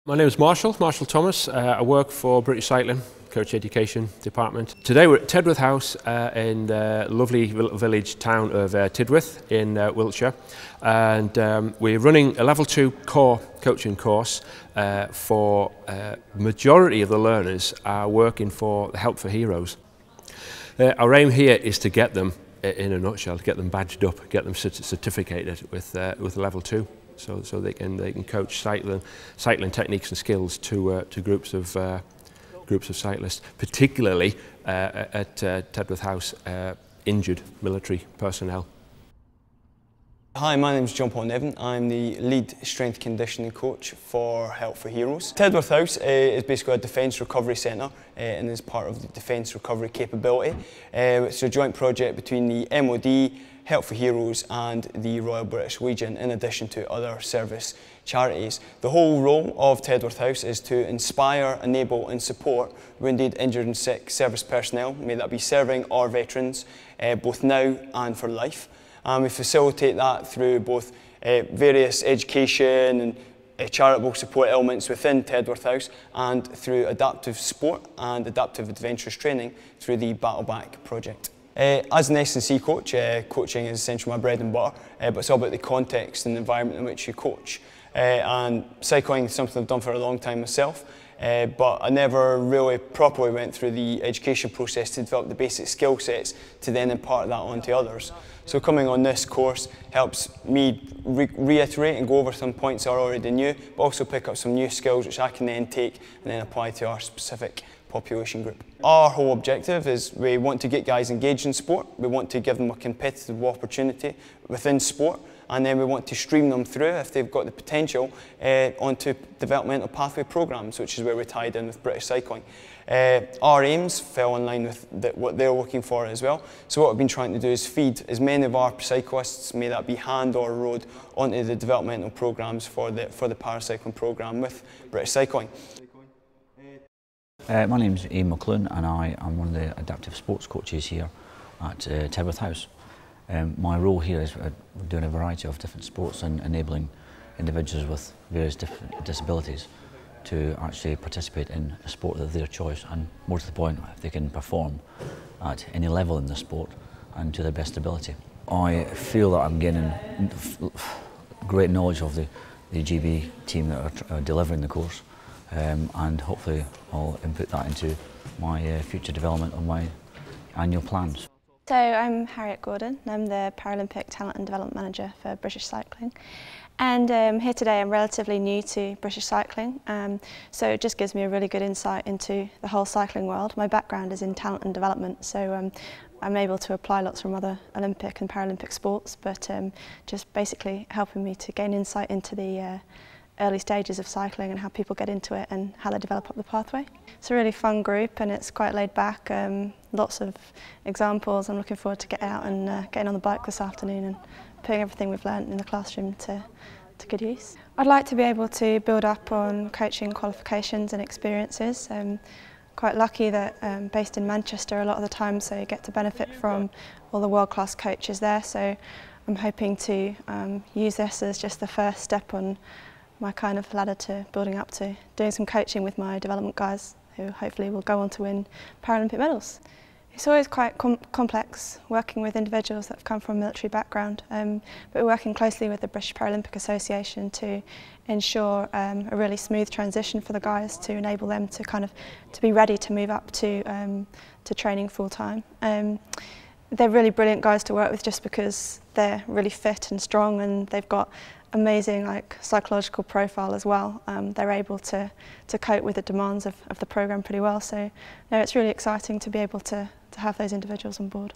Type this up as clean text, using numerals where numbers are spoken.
My name is Marshall Thomas. I work for British Cycling, Coach Education Department. Today we're at Tedworth House in the lovely village town of Tidworth in Wiltshire, and we're running a level 2 core coaching course for majority of the learners are working for the Help for Heroes. Our aim here is to get them, in a nutshell, to get them badged up, get them certificated with level 2. So they can coach cycling techniques and skills to groups of cyclists, particularly at Tedworth House, injured military personnel. Hi, my name is JONPAUL NEVIN. I'm the lead strength conditioning coach for Help for Heroes. Tedworth House is basically a defence recovery centre and is part of the defence recovery capability. It's a joint project between the MOD, Help for Heroes and the Royal British Legion, in addition to other service charities. The whole role of Tedworth House is to inspire, enable and support wounded, injured and sick service personnel, may that be serving or veterans, both now and for life. We facilitate that through both various education and charitable support elements within Tedworth House, and through adaptive sport and adaptive adventurous training through the Battle Back project. As an S&C coach, coaching is essentially my bread and butter, but it's all about the context and the environment in which you coach. And cycling is something I've done for a long time myself, but I never really properly went through the education process to develop the basic skill sets to then impart that onto others. So coming on this course helps me reiterate and go over some points I already knew, but also pick up some new skills which I can then take and then apply to our specific population group. Our whole objective is we want to get guys engaged in sport, we want to give them a competitive opportunity within sport, and then we want to stream them through, if they've got the potential, onto developmental pathway programmes, which is where we tied in with British Cycling. Our aims fell in line with what they're looking for as well. So what we've been trying to do is feed as many of our cyclists, may that be hand or road, onto the developmental programmes for the paracycling programme with British Cycling. My name is MCCLUNE and I am one of the adaptive sports coaches here at Tedworth House. My role here is doing a variety of different sports and enabling individuals with various different disabilities to actually participate in a sport of their choice, and more to the point, if they can perform at any level in the sport and to their best ability. I feel that I'm gaining great knowledge of the GB team that are delivering the course, and hopefully I'll input that into my future development of my annual plans. So I'm Harriet Gordon, I'm the Paralympic Talent and Development Manager for British Cycling, and here today I'm relatively new to British Cycling, so it just gives me a really good insight into the whole cycling world. My background is in talent and development, so I'm able to apply lots from other Olympic and Paralympic sports, but just basically helping me to gain insight into the early stages of cycling and how people get into it and how they develop up the pathway. It's a really fun group and it's quite laid back, lots of examples. I'm looking forward to getting out and getting on the bike this afternoon and putting everything we've learnt in the classroom to good use. I'd like to be able to build up on coaching qualifications and experiences. Quite lucky that based in Manchester a lot of the time, so you get to benefit from all the world-class coaches there, so I'm hoping to use this as just the first step on my kind of ladder to building up to doing some coaching with my development guys who hopefully will go on to win Paralympic medals. It's always quite complex working with individuals that have come from a military background, but we're working closely with the British Paralympic Association to ensure a really smooth transition for the guys, to enable them to be ready to move up to training full time. They're really brilliant guys to work with just because they're really fit and strong and they've got amazing psychological profile as well. They're able to cope with the demands of the programme pretty well, so no, it's really exciting to be able to have those individuals on board.